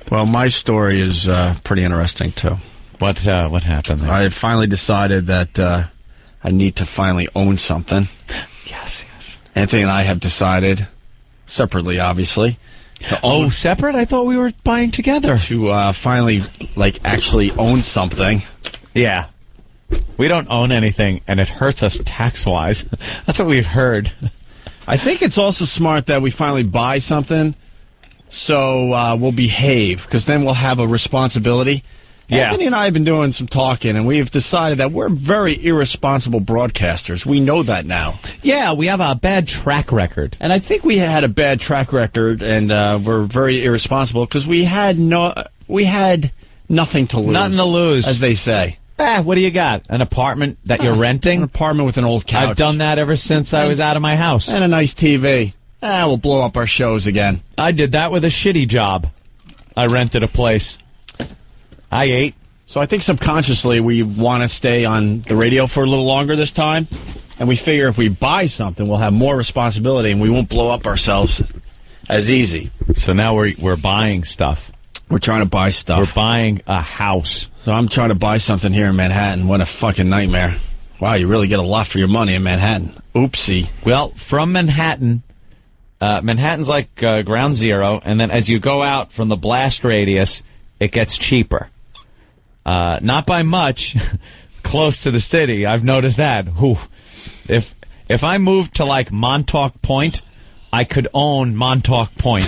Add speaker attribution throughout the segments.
Speaker 1: Well, my story is pretty interesting, too.
Speaker 2: What happened there?
Speaker 1: I finally decided that I need to finally own something.
Speaker 2: Yes.
Speaker 1: Anthony and I have decided, separately, obviously.
Speaker 2: Separate? I thought we were buying together.
Speaker 1: To finally, actually own something.
Speaker 2: Yeah. We don't own anything, and it hurts us tax-wise. That's what we've heard.
Speaker 1: I think it's also smart that we finally buy something, so we'll behave, because then we'll have a responsibility.
Speaker 2: Yeah.
Speaker 1: Anthony and I have been doing some talking, and we've decided that we're very irresponsible broadcasters. We know that now.
Speaker 2: Yeah, we have a bad track record.
Speaker 1: And I think we had a bad track record, and we're very irresponsible, because we had nothing to lose.
Speaker 2: Nothing to lose.
Speaker 1: As they say.
Speaker 2: What do you got? An apartment that you're renting?
Speaker 1: An apartment with an old couch.
Speaker 2: I've done that ever since I was out of my house.
Speaker 1: And a nice TV. We'll blow up our shows again.
Speaker 2: I did that with a shitty job. I rented a place. I ate.
Speaker 1: So I think subconsciously we want to stay on the radio for a little longer this time. And we figure if we buy something, we'll have more responsibility and we won't blow up ourselves as easy.
Speaker 2: So now we're buying stuff.
Speaker 1: We're trying to buy stuff.
Speaker 2: We're buying a house.
Speaker 1: So I'm trying to buy something here in Manhattan. What a fucking nightmare. Wow, you really get a lot for your money in Manhattan. Oopsie.
Speaker 2: Well, from Manhattan, Manhattan's like ground zero, and then as you go out from the blast radius, it gets cheaper. Not by much, close to the city. I've noticed that. If I moved to Montauk Point, I could own Montauk Point.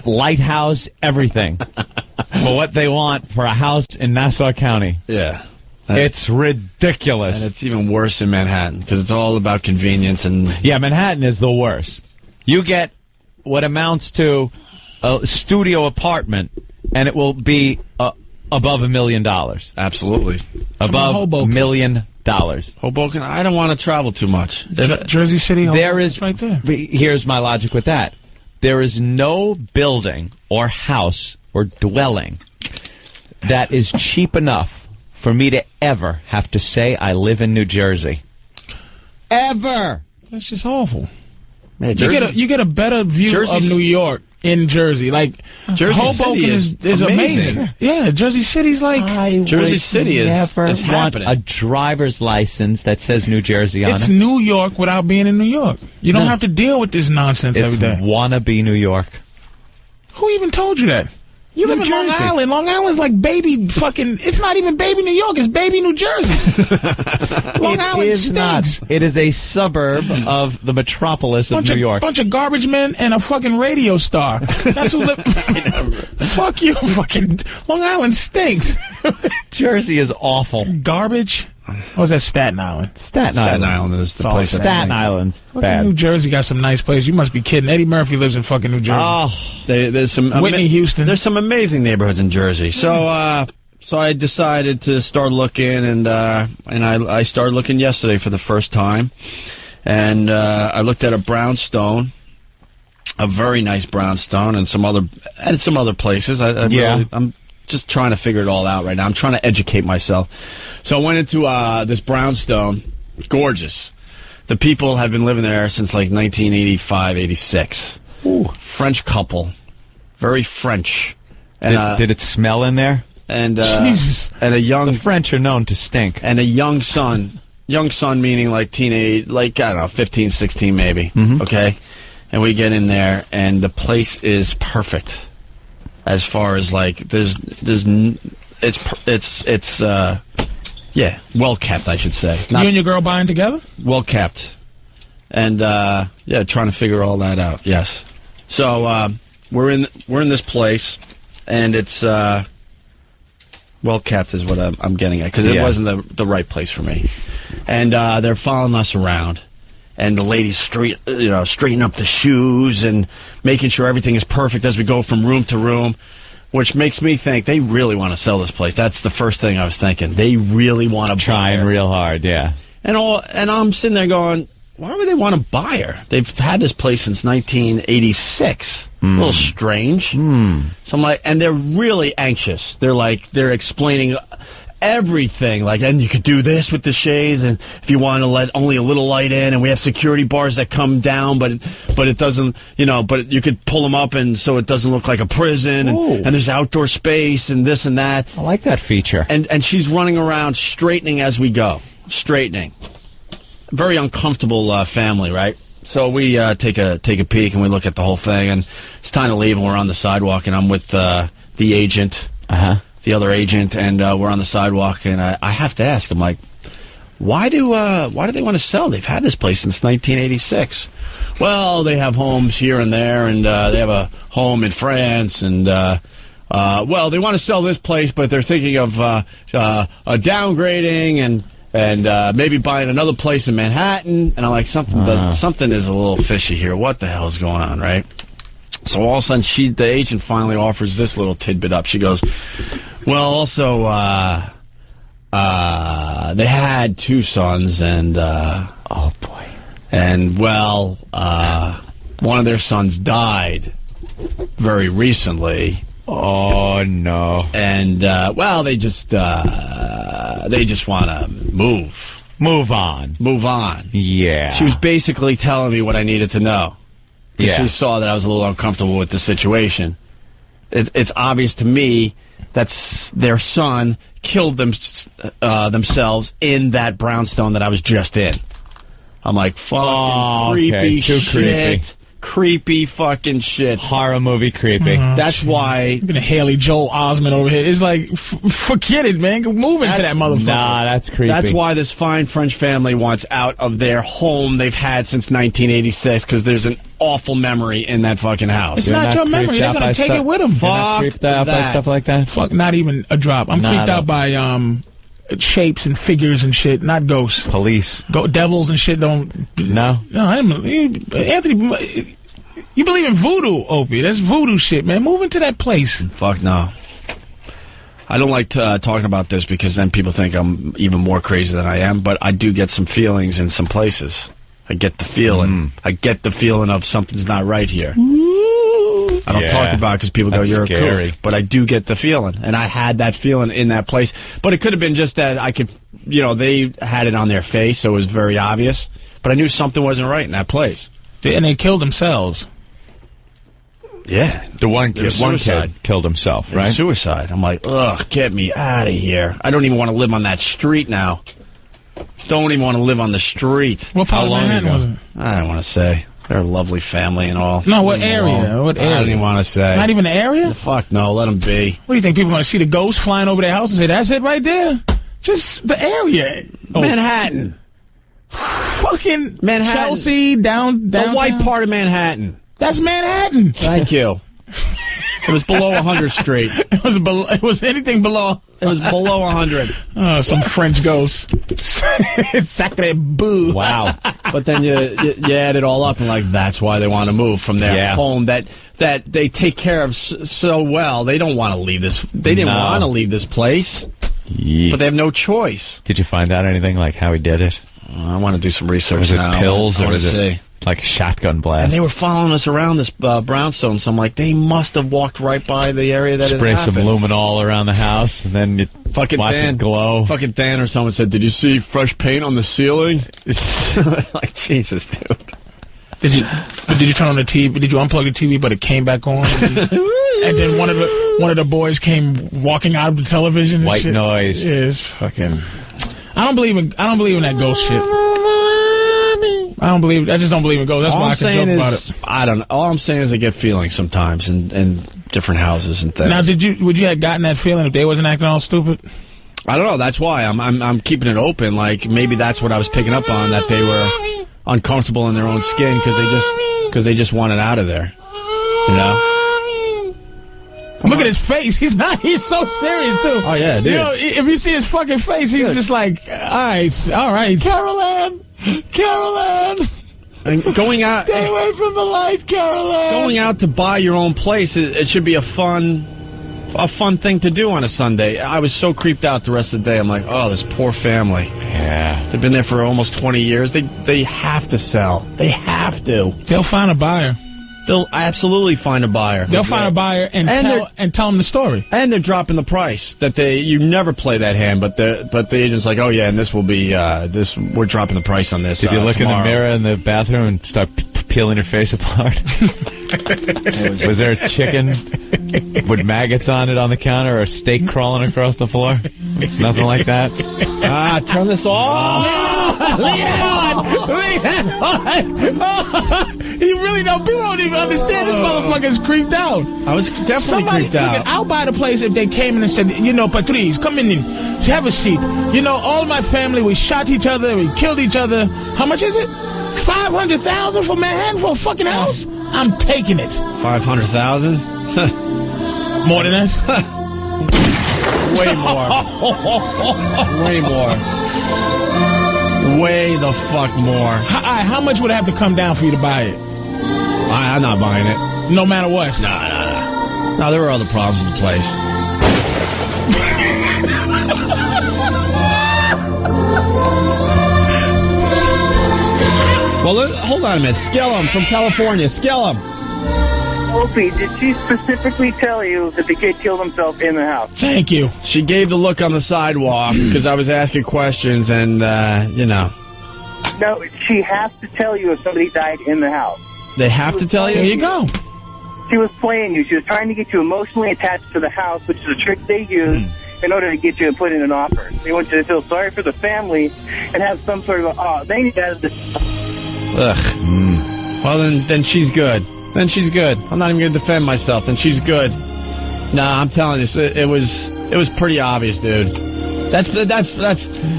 Speaker 2: Lighthouse, everything. For what they want for a house in Nassau County.
Speaker 1: Yeah.
Speaker 2: It's ridiculous.
Speaker 1: And it's even worse in Manhattan, because it's all about convenience.
Speaker 2: Yeah, Manhattan is the worst. You get what amounts to a studio apartment, and it will be above $1 million.
Speaker 1: Absolutely.
Speaker 2: Above $1 million.
Speaker 1: Hoboken, I don't want to travel too much.
Speaker 3: Jersey City,
Speaker 2: there is
Speaker 3: right there.
Speaker 2: Here's my logic with that. There is no building or house or dwelling that is cheap enough for me to ever have to say I live in New Jersey. Ever.
Speaker 3: That's just awful.
Speaker 1: Man,
Speaker 3: you get a better view of New York in Jersey.
Speaker 1: Jersey
Speaker 3: Hoboken
Speaker 1: City
Speaker 3: is amazing. Yeah, Jersey City's
Speaker 1: Jersey City is happening.
Speaker 2: A driver's license that says New Jersey on it.
Speaker 3: It's New York without being in New York. You don't have to deal with this nonsense every day.
Speaker 2: It's wannabe New York.
Speaker 3: Who even told you that? You live in Long Island. Long Island's like baby fucking... It's not even baby New York. It's baby New Jersey. Long Island stinks.
Speaker 2: Not. It is a suburb of the metropolis of New York.
Speaker 3: Bunch of garbage men and a fucking radio star. That's who live... Fuck you, fucking... Long Island stinks.
Speaker 2: Jersey is awful.
Speaker 3: Garbage? Or was that Staten Island?
Speaker 2: Staten Island
Speaker 1: is the place.
Speaker 2: Staten Island's bad.
Speaker 3: New Jersey got some nice places. You must be kidding. Eddie Murphy lives in fucking New Jersey.
Speaker 2: Oh,
Speaker 1: there's some
Speaker 3: Whitney, Houston.
Speaker 1: There's some amazing neighborhoods in Jersey. So, so I decided to start looking, and I started looking yesterday for the first time, and I looked at a brownstone, a very nice brownstone, and some other places. I'm just trying to figure it all out right now. I'm trying to educate myself. So I went into this brownstone. Gorgeous. The people have been living there since 1985, 86. Ooh. French couple. Very French. And,
Speaker 2: did it smell in there?
Speaker 1: And
Speaker 3: Jesus.
Speaker 1: And a young...
Speaker 2: The French are known to stink.
Speaker 1: And a young son. Young son meaning teenage, I don't know, 15, 16 maybe.
Speaker 2: Mm-hmm.
Speaker 1: Okay? And we get in there, and the place is perfect. As far as it's well kept, I should say.
Speaker 3: You and your girl buying together?
Speaker 1: Well kept, and trying to figure all that out. Yes, so we're in this place, and it's well kept is what I'm getting at, because it wasn't the right place for me, and they're following us around. And the ladies straighten up the shoes and making sure everything is perfect as we go from room to room, which makes me think they really want to sell this place. That's the first thing I was thinking. They really want to
Speaker 2: trying
Speaker 1: buy her.
Speaker 2: Real hard, yeah.
Speaker 1: And I'm sitting there going, why would they want to buy her? They've had this place since 1986. A little strange. So I'm like, and they're really anxious. They're explaining everything. Like, and you could do this with the shades, and if you want to let only a little light in, and we have security bars that come down, but it doesn't, but you could pull them up, and so it doesn't look like a prison, and there's outdoor space, and this and that.
Speaker 2: I like that feature.
Speaker 1: And she's running around straightening as we go. Straightening. Very uncomfortable family, right? So we take a peek, and we look at the whole thing, and it's time to leave, and we're on the sidewalk, and I'm with the agent. The other agent, and we're on the sidewalk, and I have to ask, I'm like, why do they want to sell? They've had this place since 1986. Well, they have homes here and there, and they have a home in France, and well, they want to sell this place, but they're thinking of downgrading and maybe buying another place in Manhattan. And I'm like, something is a little fishy here. What the hell is going on, right? So all of a sudden, the agent finally offers this little tidbit up. She goes, well, also, they had 2 sons, and,
Speaker 2: oh, boy.
Speaker 1: And, well, one of their sons died very recently.
Speaker 2: Oh, no.
Speaker 1: And, well, they just want to move.
Speaker 2: Move on.
Speaker 1: Move on.
Speaker 2: Yeah.
Speaker 1: She was basically telling me what I needed to know.
Speaker 2: Yeah.
Speaker 1: She saw that I was a little uncomfortable with the situation. It's obvious to me that their son killed themselves in that brownstone that I was just in. I'm like, fucking creepy shit.
Speaker 2: Creepy.
Speaker 1: Creepy fucking shit.
Speaker 2: Horror movie creepy.
Speaker 1: That's why.
Speaker 3: Look at Haley Joel Osment over here. It's like, forget it, man. Move into that motherfucker.
Speaker 2: Nah, that's creepy.
Speaker 1: That's why this fine French family wants out of their home they've had since 1986, because there's an awful memory in that fucking house.
Speaker 3: It's not your memory. They're going to take it with them.
Speaker 2: Fuck creeped out by stuff like that?
Speaker 3: Fuck, not even a drop. I'm creeped out by shapes and figures and shit, not ghosts.
Speaker 2: Police.
Speaker 3: Devils and shit don't...
Speaker 2: No.
Speaker 3: No, Anthony... You believe in voodoo, Opie. That's voodoo shit, man. Move into that place.
Speaker 1: Fuck no. I don't like talking about this because then people think I'm even more crazy than I am, but I do get some feelings in some places. I get the feeling. I get the feeling of something's not right here. I don't talk about it because people go, you're scary. A kook. But I do get the feeling. And I had that feeling in that place. But it could have been just that I could, they had it on their face, so it was very obvious. But I knew something wasn't right in that place.
Speaker 3: And they killed themselves.
Speaker 1: Yeah.
Speaker 2: One kid killed himself, right?
Speaker 1: Suicide. I'm like, ugh, get me out of here. I don't even want to live on that street now. Don't even want to live on the street.
Speaker 3: What part of Manhattan was it?
Speaker 1: I don't want to say. They're a lovely family and all.
Speaker 3: No, what area? What area?
Speaker 1: I don't even want to say.
Speaker 3: Not even the area?
Speaker 1: Fuck no, let them be.
Speaker 3: What do you think? People want to see the ghost flying over their house and say, that's it right there? Just the area.
Speaker 1: Manhattan.
Speaker 3: Fucking
Speaker 1: Manhattan.
Speaker 3: Chelsea, downtown.
Speaker 1: The white part of Manhattan.
Speaker 3: That's Manhattan.
Speaker 1: Thank you. It was below 100th Street.
Speaker 3: It was anything below.
Speaker 1: It was below 100.
Speaker 3: Oh, some French ghost. Sacre bleu.
Speaker 2: Wow.
Speaker 1: But then you add it all up and that's why they want to move from their home that they take care of so well. They don't want to leave this. They didn't want to leave this place.
Speaker 2: Yeah.
Speaker 1: But they have no choice.
Speaker 2: Did you find out anything like how he did it?
Speaker 1: I want to do some research.
Speaker 2: Was it
Speaker 1: now.
Speaker 2: pills or was
Speaker 1: it
Speaker 2: like a shotgun blast?
Speaker 1: And they were following us around this brownstone, so I'm like, they must have walked right by the area that
Speaker 2: Spray
Speaker 1: it happened.
Speaker 2: some luminol around the house, and then you
Speaker 1: fucking
Speaker 2: watch it glow.
Speaker 1: Fucking Dan or someone said, did you see fresh paint on the ceiling? Like, Jesus, dude.
Speaker 3: Did you turn on the TV? Did you unplug the TV, but it came back on? And then one of the boys came walking out of the television. And
Speaker 2: White
Speaker 3: shit.
Speaker 2: noise.
Speaker 3: Yeah, it's fucking. I don't believe in that ghost shit. I just don't believe in ghosts. That's why I can joke about it.
Speaker 1: I don't know. All I'm saying is I get feelings sometimes in different houses and things.
Speaker 3: Now, would you have gotten that feeling if they wasn't acting all stupid?
Speaker 1: I don't know. That's why I'm keeping it open. Like maybe that's what I was picking up on, that they were uncomfortable in their own skin because they just wanted out of there. You know.
Speaker 3: Look at his face. He's so serious, too.
Speaker 1: Oh, yeah, dude.
Speaker 3: If you see his fucking face, he's just like, all right. Carol Ann.
Speaker 1: And going out.
Speaker 3: Stay away from the light, Carol Ann.
Speaker 1: Going out to buy your own place, it should be a fun thing to do on a Sunday. I was so creeped out the rest of the day. I'm like, oh, this poor family.
Speaker 2: Yeah.
Speaker 1: They've been there for almost 20 years. They have to sell. They have to.
Speaker 3: They'll find a buyer.
Speaker 1: they'll absolutely find a buyer.
Speaker 3: They'll find a buyer and tell them the story.
Speaker 1: And they're dropping the price that you never play that hand, but the agent's like, oh yeah, and this will be this. We're dropping the price on this.
Speaker 2: Did you look
Speaker 1: tomorrow.
Speaker 2: in the mirror in the bathroom and start peeling your face apart? Was there a chicken with maggots on it on the counter or a steak crawling across the floor? It's nothing like that.
Speaker 1: Turn this off.
Speaker 3: Leave it on. You really don't. People don't even understand. This motherfucker's creeped out.
Speaker 1: I was definitely creeped out.
Speaker 3: Look, I'll buy the place if they came in and said, Patrice, come in and have a seat. All my family, we shot each other, we killed each other. How much is it? $500,000 for Manhattan for a fucking house? I'm taking it.
Speaker 1: 500,000?
Speaker 3: More than that?
Speaker 1: Way more. Way more. Way the fuck more.
Speaker 3: How much would it have to come down for you to buy it?
Speaker 1: I'm not buying it.
Speaker 3: No matter what?
Speaker 1: No, there were other problems with the place. Well, hold on a minute. Skellum from California. Skellum.
Speaker 4: Opie, did she specifically tell you that the kid killed himself in the house?
Speaker 3: Thank you.
Speaker 1: She gave the look on the sidewalk because I was asking questions and,
Speaker 4: No, she has to tell you if somebody died in the house.
Speaker 1: They have to tell you?
Speaker 3: There you go.
Speaker 4: She was playing you. She was trying to get you emotionally attached to the house, which is a trick they use in order to get you to put in an offer. They want you to feel sorry for the family and have some sort of they need to have this.
Speaker 1: Ugh. Well, then she's good. Then she's good. I'm not even going to defend myself. Then she's good. Nah, I'm telling you, it was pretty obvious, dude. That's.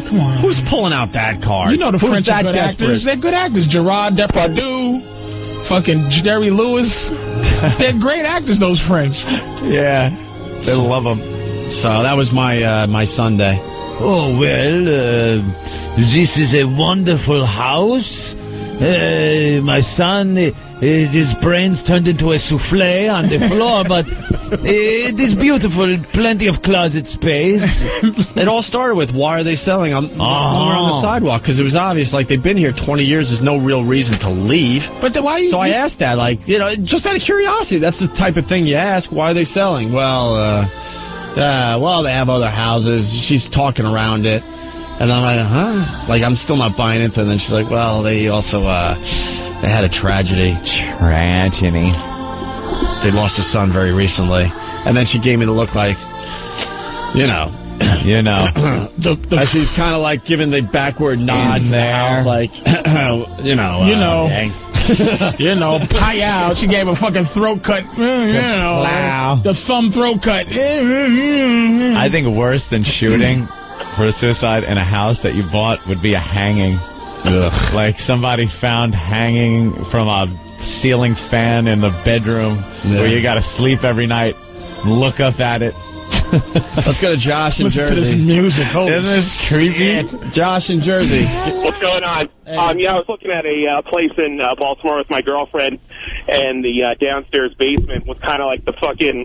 Speaker 1: Come on. Who's pulling out that card?
Speaker 3: You know the French are good actors. They're good actors. Gerard Depardieu, fucking Jerry Lewis. They're great actors, those French.
Speaker 1: Yeah, they love them. So that was my Sunday.
Speaker 5: Oh, well, this is a wonderful house. My son, his brains turned into a souffle on the floor, but it is beautiful. Plenty of closet space.
Speaker 1: It all started with, why are they selling on the sidewalk? Because it was obvious, like, they've been here 20 years. There's no real reason to leave.
Speaker 3: But why? So
Speaker 1: I asked that, just out of curiosity. That's the type of thing you ask. Why are they selling? Well, they have other houses. She's talking around it. And I'm like, huh? Like, I'm still not buying into it. And then she's like, well, they also, they had a tragedy.
Speaker 2: Tragedy.
Speaker 1: They lost a son very recently. And then she gave me the look like, she's kind of like giving the backward nods there. Like,
Speaker 3: pie out. She gave a fucking throat cut. The thumb throat cut.
Speaker 2: I think worse than shooting for a suicide in a house that you bought would be a hanging. Ugh. Like somebody found hanging from a ceiling fan in the bedroom where you got to sleep every night and look up at it.
Speaker 1: Let's go to Josh in Jersey.
Speaker 3: Listen to this music.
Speaker 1: Isn't this creepy? Josh in Jersey.
Speaker 6: What's going on? I was looking at a place in Baltimore with my girlfriend, and the downstairs basement was kind of like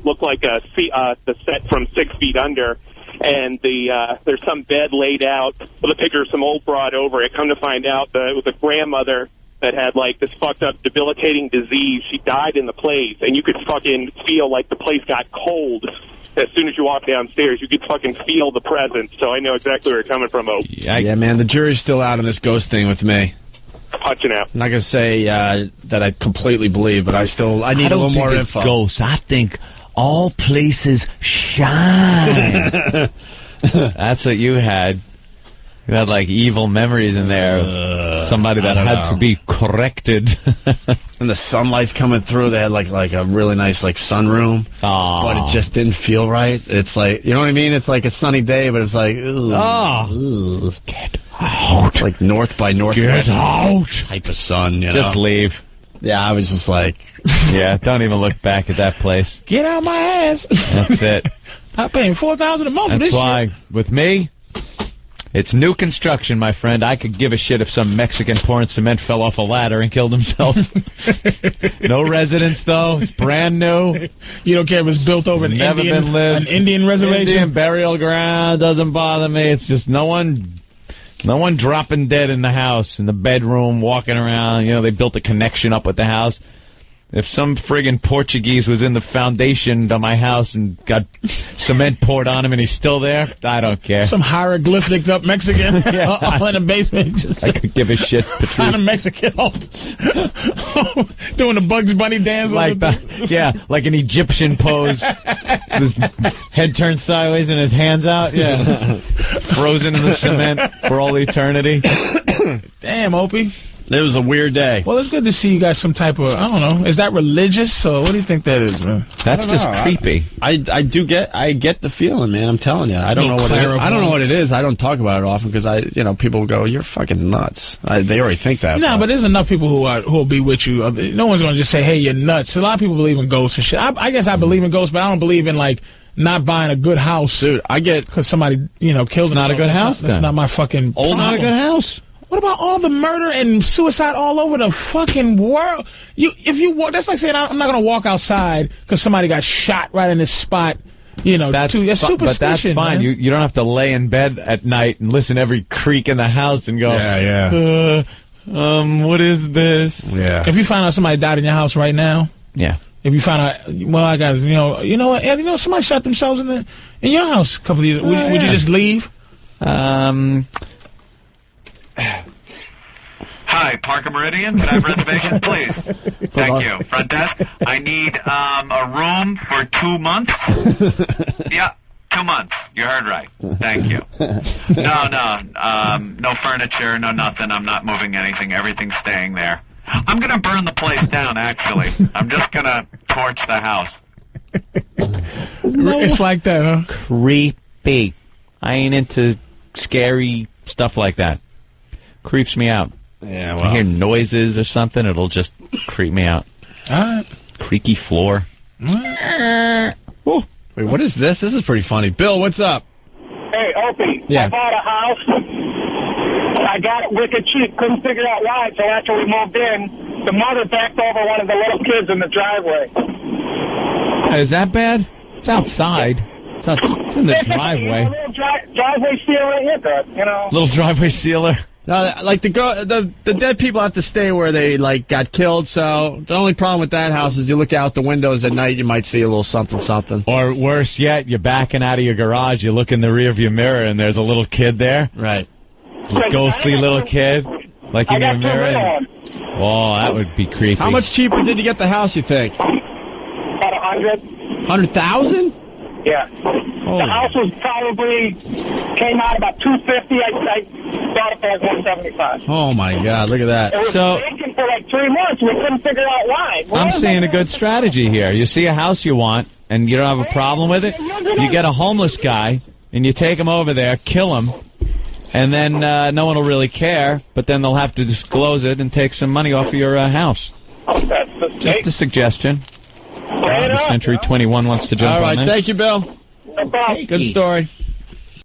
Speaker 6: looked like the set from 6 Feet Under. And there's some bed laid out with a picture of some old broad over it. Come to find out that it was a grandmother that had like this fucked up debilitating disease. She died in the place, and you could fucking feel like the place got cold. As soon as you walk downstairs, you could fucking feel the presence. So I know exactly where you're coming from, Ope.
Speaker 1: Yeah, man, the jury's still out on this ghost thing with me.
Speaker 6: Punching out.
Speaker 1: I'm not going to say that I completely believe, but I need a little more info.
Speaker 5: Ghosts. I think all places shine.
Speaker 2: That's what you had. You had like evil memories in there of somebody that had to be corrected.
Speaker 1: And the sunlight's coming through. They had like a really nice like sunroom.
Speaker 2: Aww.
Speaker 1: But it just didn't feel right. It's like, you know what I mean? It's like a sunny day, but it's like,
Speaker 5: Get out.
Speaker 1: Like north by northwest.
Speaker 5: Get out.
Speaker 1: Type of sun,
Speaker 2: Just leave.
Speaker 1: Yeah, I was just like...
Speaker 2: Yeah, don't even look back at that place.
Speaker 3: Get out my ass.
Speaker 2: That's it.
Speaker 3: I'm paying $4,000 a month for this shit.
Speaker 2: That's why, with me, it's new construction, my friend. I could give a shit if some Mexican pouring cement fell off a ladder and killed himself. No residents, though. It's brand new.
Speaker 3: You don't care if it's built over an Indian reservation?
Speaker 2: Indian burial ground doesn't bother me. It's just no one dropping dead in the house, in the bedroom, walking around. You know, they built a connection up with the house. If some friggin' Portuguese was in the foundation of my house and got cement poured on him and he's still there, I don't care.
Speaker 3: Some hieroglyphic up Mexican all in the basement. Just
Speaker 2: I could give a shit.
Speaker 3: find a Mexican doing the Bugs Bunny dance.
Speaker 2: Like like an Egyptian pose. His head turned sideways and his hands out. Yeah. Frozen in the cement for all eternity.
Speaker 3: Damn, Opie.
Speaker 1: It was a weird day.
Speaker 3: Well, it's good to see you guys some type of, I don't know, is that religious? Or what do you think that is, man?
Speaker 2: That's just creepy.
Speaker 1: I get the feeling, man. I'm telling you. I don't know what it is. I don't know what it is. I don't talk about it often because people go, "You're fucking nuts." They already think that.
Speaker 3: No, but there's enough people who'll be with you. No one's going to just say, "Hey, you're nuts." A lot of people believe in ghosts and shit. I guess I believe in ghosts, but I don't believe in like not buying a good house.
Speaker 1: Dude, I get
Speaker 3: because somebody killed.
Speaker 2: Not a good house.
Speaker 3: That's not my fucking.
Speaker 2: Not a good house.
Speaker 3: What about all the murder and suicide all over the fucking world? That's like saying I'm not going to walk outside because somebody got shot right in this spot. That's superstition.
Speaker 2: But that's fine. You don't have to lay in bed at night and listen to every creak in the house and go, what is this?
Speaker 1: Yeah.
Speaker 3: If you find out somebody died in your house right now,
Speaker 2: yeah.
Speaker 3: If you find out, well, I got you know what, somebody shot themselves in your house a couple of years. Would you just leave?
Speaker 7: Hi, Parker Meridian. Can I have reservations, please? Thank you. Front desk. I need a room for 2 months. Yeah, 2 months. You heard right. Thank you. No furniture, no nothing. I'm not moving anything. Everything's staying there. I'm going to burn the place down, actually. I'm just going to torch the house.
Speaker 3: It's like that, huh?
Speaker 2: Creepy. I ain't into scary stuff like that. Creeps me out.
Speaker 1: Yeah, well.
Speaker 2: I hear noises or something, it'll just creep me out.
Speaker 3: All right.
Speaker 2: Creaky floor.
Speaker 1: Wait, what is this? This is pretty funny. Bill, what's up?
Speaker 8: Hey, Opie.
Speaker 1: Yeah.
Speaker 8: I bought a house. I got it wicked cheap. Couldn't figure out why. So after we moved in, the mother backed over one of the little kids in the driveway.
Speaker 2: Is that bad? It's outside. It's in the driveway.
Speaker 8: A little driveway sealer, good.
Speaker 2: Little driveway sealer.
Speaker 1: No, like the dead people have to stay where they got killed. So the only problem with that house is you look out the windows at night, you might see a little something.
Speaker 2: Or worse yet, you're backing out of your garage, you look in the rearview mirror, and there's a little kid there.
Speaker 1: Right.
Speaker 2: Ghostly little kid, like in your mirror. Oh, that would be creepy.
Speaker 1: How much cheaper did you get the house? You think?
Speaker 8: About 100.
Speaker 1: 100,000?
Speaker 8: Yeah. The house was probably came out about $250. I bought it for like $175.
Speaker 1: Oh my God! Look at that.
Speaker 8: It was vacant for like 3 months. We couldn't figure out why.
Speaker 2: I'm seeing a good strategy here. You see a house you want, and you don't have a problem with it. You get a homeless guy, and you take him over there, kill him, and then no one will really care. But then they'll have to disclose it and take some money off of your house. Just a suggestion. Century 21 wants to jump on
Speaker 1: All right,
Speaker 2: there.
Speaker 1: thank you, Bill.
Speaker 8: No problem.
Speaker 1: Good story.